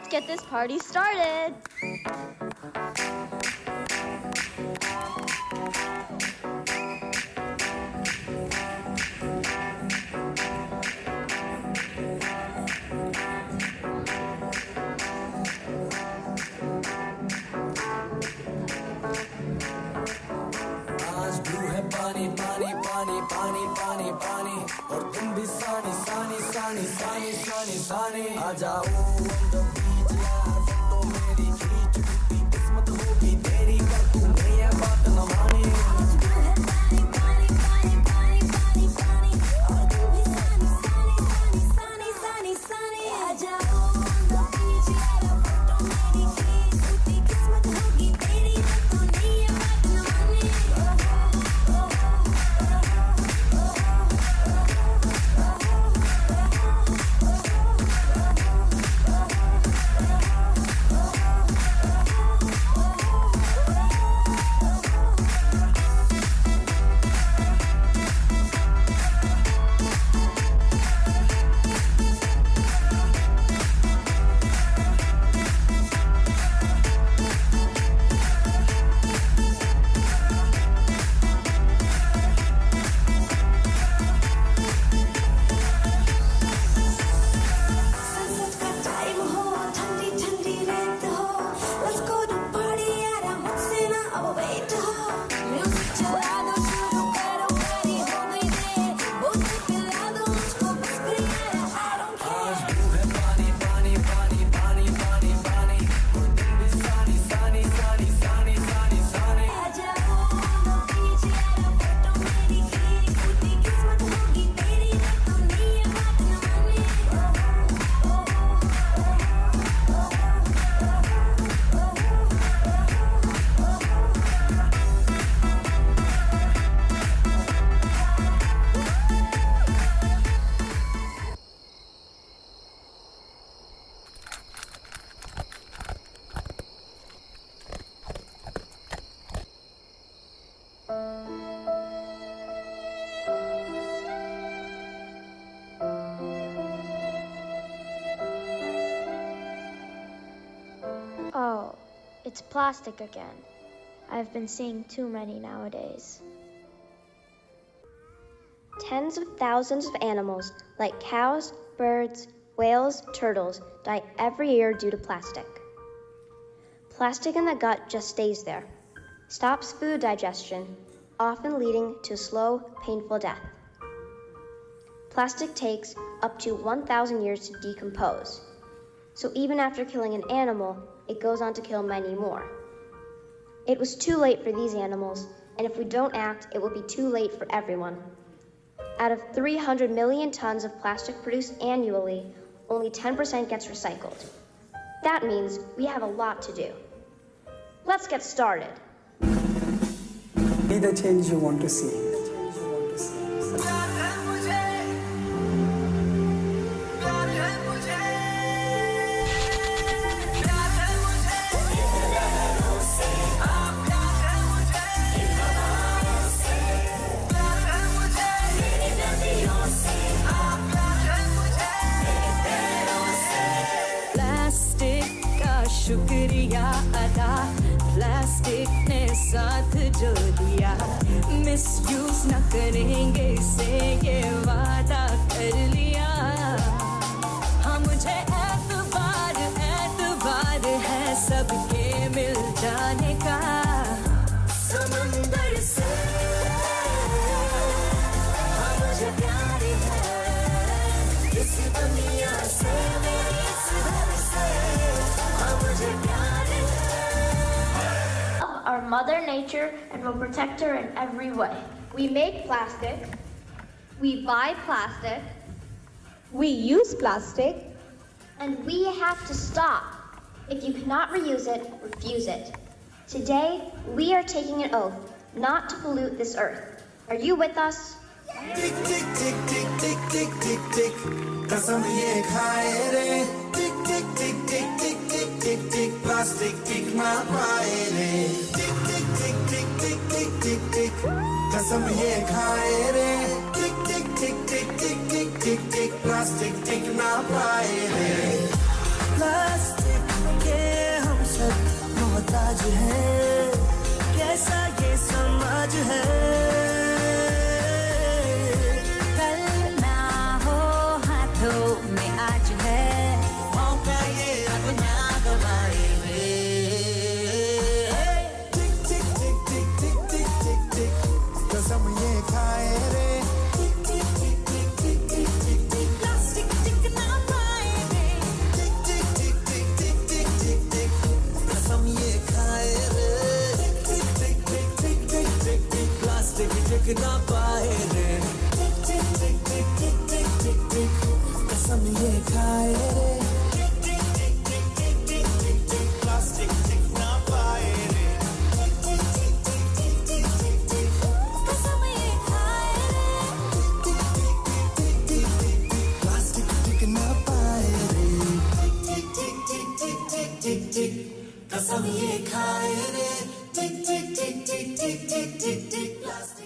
Let's get this party started. आज blue है पानी पानी पानी पानी पानी पानी और तुम भी सानी सानी सानी सानी सानी सानी आ जाओ on the beach यार फोटो मेरी खींच कितनी किस्मत होगी तेरी पर तू मेरी ये बात न मानी आज ब्लू है पानी पानी पानी पानी पानी और तुम भी सानी सानी सानी सानी सानी सानी आ जाओ on the beach यार फोटो मेरी खींच कितनी किस्मत होगी तेरी पर तू मेरी ये बात न मानी Oh, it's plastic again. I've been seeing too many nowadays. Tens of thousands of animals, like cows, birds, whales, turtles, die every year due to plastic. Plastic in the gut just stays there, stops food digestion, often leading to slow, painful death. Plastic takes up to 1,000 years to decompose. So even after killing an animal, it goes on to kill many more. It was too late for these animals, and if we don't act, it will be too late for everyone. Out of 300 million tons of plastic produced annually, only 10% gets recycled. That means we have a lot to do. Let's get started. Be the change you want to see. शुक्रिया अदा plastic ने साथ जो दिया misuse न करेंगे इसे ये वादा कर लिया हाँ मुझे एतबार है सबके मिल जाने का समंदर से हाँ मुझे प्यार है इस दुनिया से मेरी इस घर से Our Mother Nature and will protect her in every way. We make plastic. We buy plastic. We use plastic. And we have to stop. If you cannot reuse it, refuse it. Today, we are taking an oath not to pollute this earth. Are you with us? Tick, tick, tick, tick, tick, tick, tick, tick. कसम ये खाए रे. Tick, tick, tick, tick, tick, tick, tick, tick. Plastic tick ना पाए रे. Tick, tick, tick, tick, tick, tick, tick, tick. कसम ये खाए रे. Tick, tick, tick, tick, tick, tick, tick, tick. Plastic tick ना पाए रे. Plastic टिक टिक कसम ये खाए रे टिक टिक टिक टिक टिक टिक टिक टिक प्लास्टिक